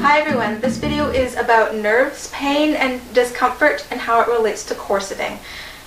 Hi everyone, this video is about nerves, pain, and discomfort and how it relates to corseting.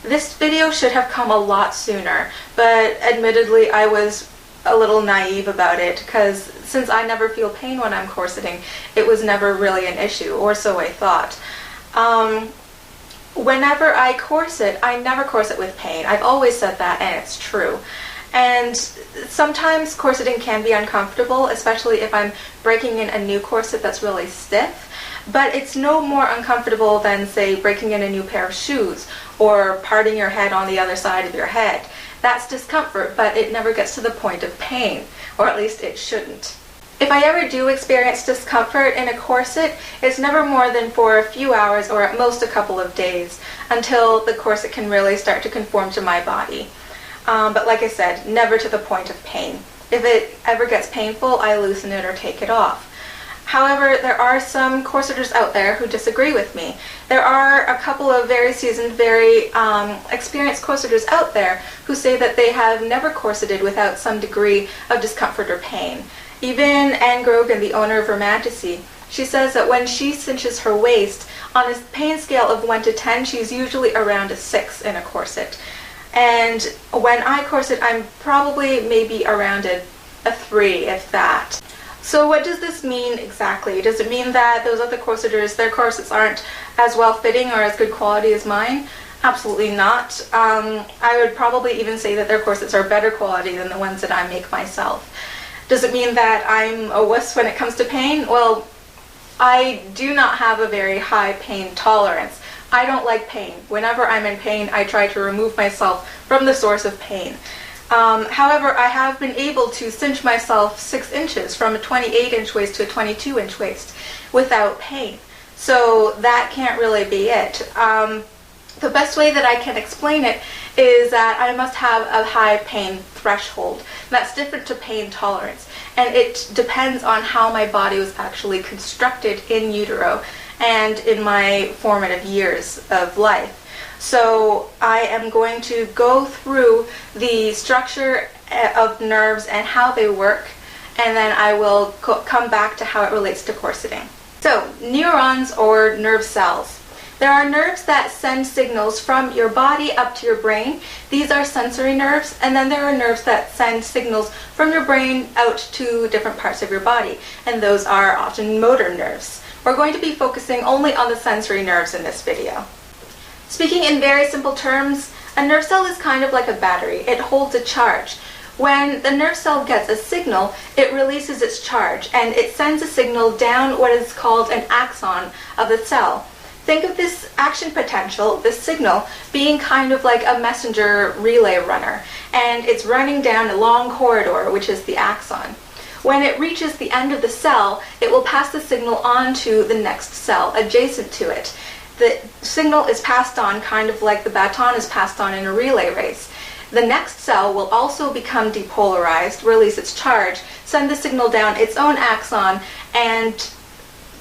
This video should have come a lot sooner, but admittedly I was a little naive about it because since I never feel pain when I'm corseting, it was never really an issue, or so I thought. Whenever I corset, I never corset with pain. I've always said that, and it's true. And sometimes corseting can be uncomfortable, especially if I'm breaking in a new corset that's really stiff, but it's no more uncomfortable than, say, breaking in a new pair of shoes or parting your head on the other side of your head. That's discomfort, but it never gets to the point of pain, or at least it shouldn't. If I ever do experience discomfort in a corset, it's never more than for a few hours or at most a couple of days until the corset can really start to conform to my body. But like I said, never to the point of pain. If it ever gets painful, I loosen it or take it off. However, there are some corseters out there who disagree with me. There are a couple of very seasoned, very experienced corseters out there who say that they have never corseted without some degree of discomfort or pain. Even Ann Grogan, the owner of Romantasy, she says that when she cinches her waist, on a pain scale of 1 to 10, she's usually around a 6 in a corset. And when I corset, I'm probably maybe around a 3, if that. So what does this mean exactly? Does it mean that those other corseters, their corsets aren't as well fitting or as good quality as mine? Absolutely not. I would probably even say that their corsets are better quality than the ones that I make myself. Does it mean that I'm a wuss when it comes to pain? Well, I do not have a very high pain tolerance. I don't like pain. Whenever I'm in pain, I try to remove myself from the source of pain. However, I have been able to cinch myself 6 inches from a 28-inch waist to a 22-inch waist without pain. So that can't really be it. The best way that I can explain it is that I must have a high pain threshold. That's different to pain tolerance, and it depends on how my body was actually constructed in utero and in my formative years of life. So I am going to go through the structure of nerves and how they work, and then I will come back to how it relates to corseting. So, neurons or nerve cells. There are nerves that send signals from your body up to your brain. These are sensory nerves, and then there are nerves that send signals from your brain out to different parts of your body, and those are often motor nerves. We're going to be focusing only on the sensory nerves in this video. Speaking in very simple terms, a nerve cell is kind of like a battery. It holds a charge. When the nerve cell gets a signal, it releases its charge, and it sends a signal down what is called an axon of the cell. Think of this action potential, this signal, being kind of like a messenger relay runner, and it's running down a long corridor, which is the axon. When it reaches the end of the cell, it will pass the signal on to the next cell adjacent to it. The signal is passed on kind of like the baton is passed on in a relay race. The next cell will also become depolarized, release its charge, send the signal down its own axon, and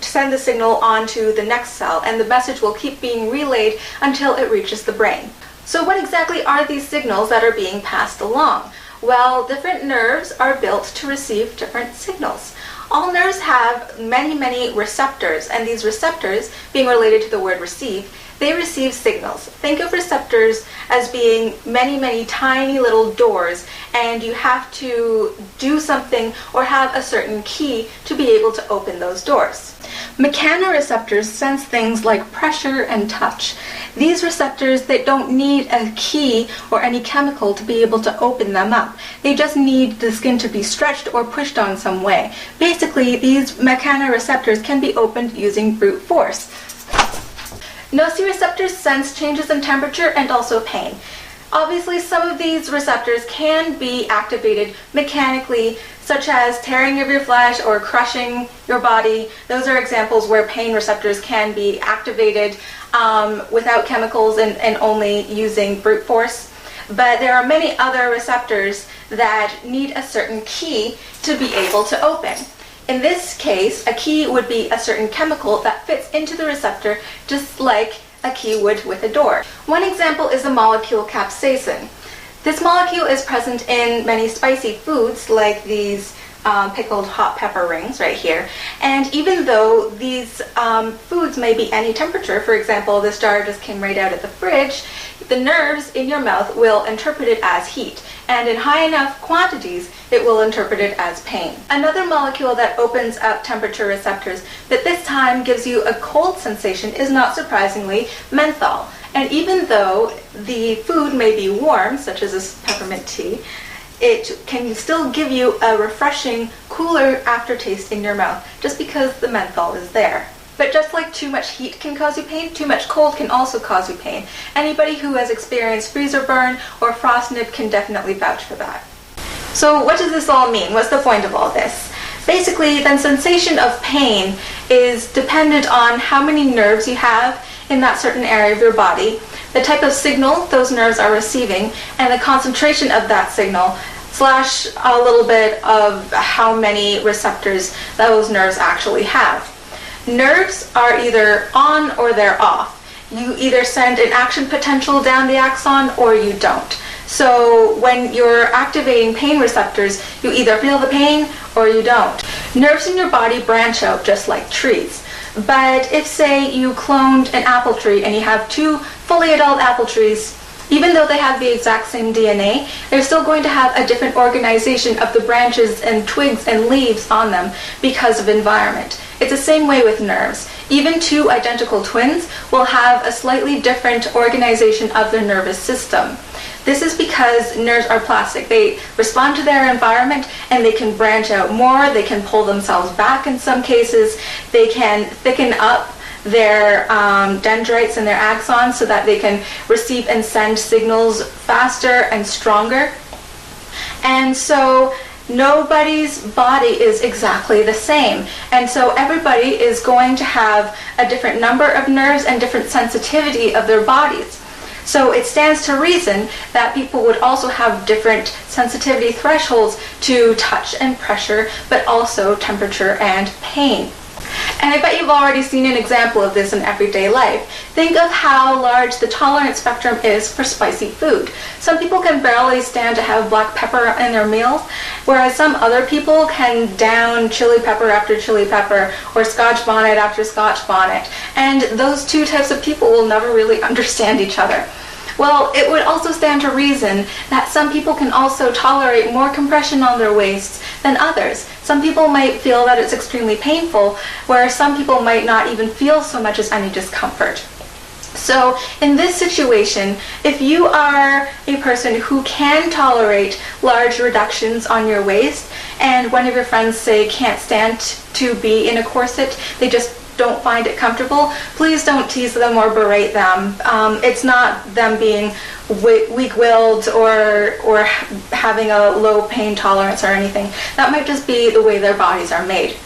send the signal on to the next cell, and the message will keep being relayed until it reaches the brain. So what exactly are these signals that are being passed along? Well, different nerves are built to receive different signals. All nerves have many receptors, and these receptors, being related to the word receive, they receive signals. Think of receptors as being many tiny little doors, and you have to do something or have a certain key to be able to open those doors. Mechanoreceptors sense things like pressure and touch. These receptors, they don't need a key or any chemical to be able to open them up. They just need the skin to be stretched or pushed on some way. Basically, these mechanoreceptors can be opened using brute force. Nocireceptors sense changes in temperature and also pain. Obviously, some of these receptors can be activated mechanically, such as tearing of your flesh or crushing your body. Those are examples where pain receptors can be activated without chemicals and only using brute force. But there are many other receptors that need a certain key to be able to open. In this case, a key would be a certain chemical that fits into the receptor just like a key would with a door. One example is the molecule capsaicin. This molecule is present in many spicy foods like these pickled hot pepper rings right here. And even though these foods may be any temperature, for example, this jar just came right out of the fridge, the nerves in your mouth will interpret it as heat. And in high enough quantities, it will interpret it as pain. Another molecule that opens up temperature receptors that this time gives you a cold sensation is, not surprisingly, menthol. And even though the food may be warm, such as this peppermint tea, it can still give you a refreshing, cooler aftertaste in your mouth just because the menthol is there. But just like too much heat can cause you pain, too much cold can also cause you pain. Anybody who has experienced freezer burn or frost nip can definitely vouch for that. So what does this all mean? What's the point of all this? Basically, the sensation of pain is dependent on how many nerves you have in that certain area of your body, the type of signal those nerves are receiving, and the concentration of that signal, slash a little bit of how many receptors those nerves actually have. Nerves are either on or they're off. You either send an action potential down the axon or you don't. So when you're activating pain receptors, you either feel the pain or you don't. Nerves in your body branch out just like trees. But if, say, you cloned an apple tree and you have two fully adult apple trees, even though they have the exact same DNA, they're still going to have a different organization of the branches and twigs and leaves on them because of environment. It's the same way with nerves. Even two identical twins will have a slightly different organization of their nervous system. This is because nerves are plastic. They respond to their environment and they can branch out more, they can pull themselves back in some cases, they can thicken up their dendrites and their axons so that they can receive and send signals faster and stronger. And so nobody's body is exactly the same. And so everybody is going to have a different number of nerves and different sensitivity of their bodies. So it stands to reason that people would also have different sensitivity thresholds to touch and pressure, but also temperature and pain. And I bet you've already seen an example of this in everyday life. Think of how large the tolerance spectrum is for spicy food. Some people can barely stand to have black pepper in their meals, whereas some other people can down chili pepper after chili pepper or Scotch bonnet after Scotch bonnet. And those two types of people will never really understand each other. Well, it would also stand to reason that some people can also tolerate more compression on their waists than others. Some people might feel that it's extremely painful, whereas some people might not even feel so much as any discomfort. So in this situation, if you are a person who can tolerate large reductions on your waist, and one of your friends, say, can't stand to be in a corset, they just don't find it comfortable, please don't tease them or berate them. It's not them being weak-willed or having a low pain tolerance or anything. That might just be the way their bodies are made.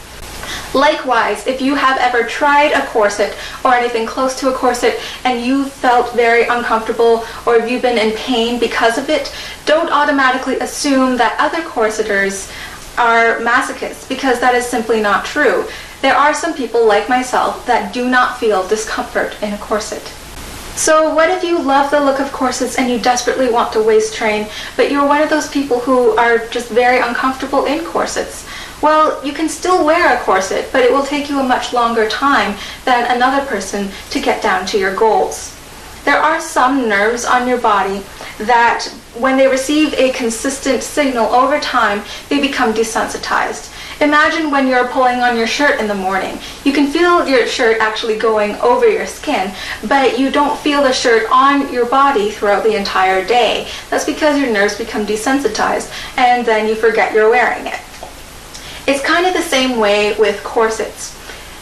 Likewise, if you have ever tried a corset or anything close to a corset and you felt very uncomfortable or if you've been in pain because of it, don't automatically assume that other corseters are masochists, because that is simply not true. There are some people like myself that do not feel discomfort in a corset. So what if you love the look of corsets and you desperately want to waist train, but you're one of those people who are just very uncomfortable in corsets? Well, you can still wear a corset, but it will take you a much longer time than another person to get down to your goals. There are some nerves on your body that when they receive a consistent signal over time, they become desensitized. Imagine when you're pulling on your shirt in the morning. You can feel your shirt actually going over your skin, but you don't feel the shirt on your body throughout the entire day. That's because your nerves become desensitized, and then you forget you're wearing it. It's kind of the same way with corsets.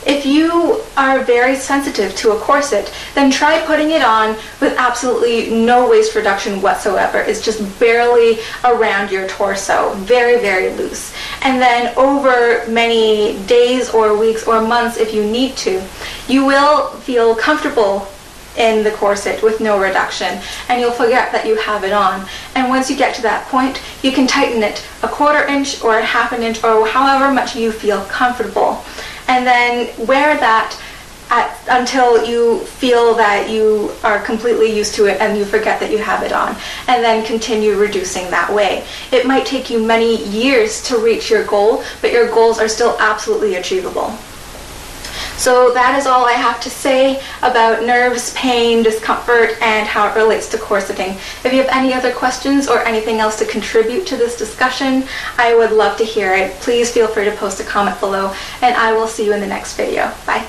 If you are very sensitive to a corset, then try putting it on with absolutely no waist reduction whatsoever. It's just barely around your torso, very, very loose. And then over many days or weeks or months, if you need to, you will feel comfortable in the corset with no reduction, and you'll forget that you have it on. And once you get to that point, you can tighten it a 1/4 inch or a 1/2 inch or however much you feel comfortable. And then wear that until you feel that you are completely used to it and you forget that you have it on, and then continue reducing that way. It might take you many years to reach your goal, but your goals are still absolutely achievable. So that is all I have to say about nerves, pain, discomfort, and how it relates to corseting. If you have any other questions or anything else to contribute to this discussion, I would love to hear it. Please feel free to post a comment below, and I will see you in the next video. Bye.